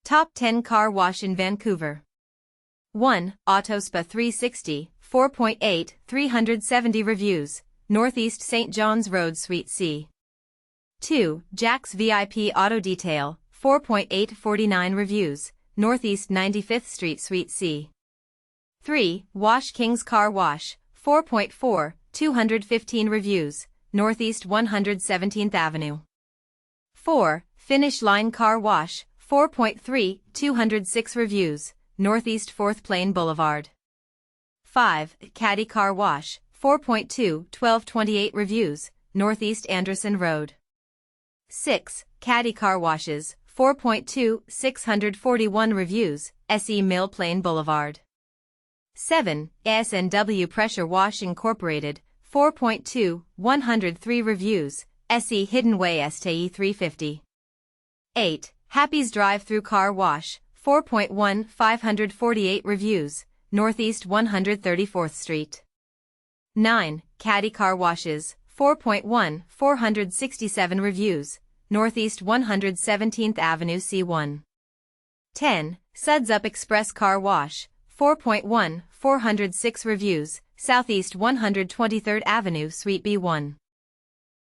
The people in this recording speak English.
Top 10 Car Wash in Vancouver. 1. AutoSpa360, 4.8, 370 reviews, Northeast St. John's Road Suite C. 2. Jack's VIP Auto Detail, 4.8, 49 reviews, Northeast 95th Street Suite C. 3. Wash King's Car Wash, 4.4, 215 reviews, Northeast 117th Avenue. 4. Finish Line Car Wash, 4.3, 206 reviews, Northeast 4th Plain Boulevard. 5. Kaady Car Wash, 4.2, 1228 reviews, Northeast Andresen Rd. 6. Kaady Car Washes, 4.2, 641 reviews, SE Mill Plain Boulevard. 7. S&W Pressure Wash Incorporated, 4.2, 103 reviews, SE Hidden Way STE 350. 8. Happy's Drive-Thru Car Wash, 4.1, 548 reviews, Northeast 134th Street. 9. Kaady Car Washes, 4.1, 467 reviews, Northeast 117th Avenue C1. 10. Suds Up Express Car Wash, 4.1, 406 reviews, Southeast 123rd Avenue Suite B1.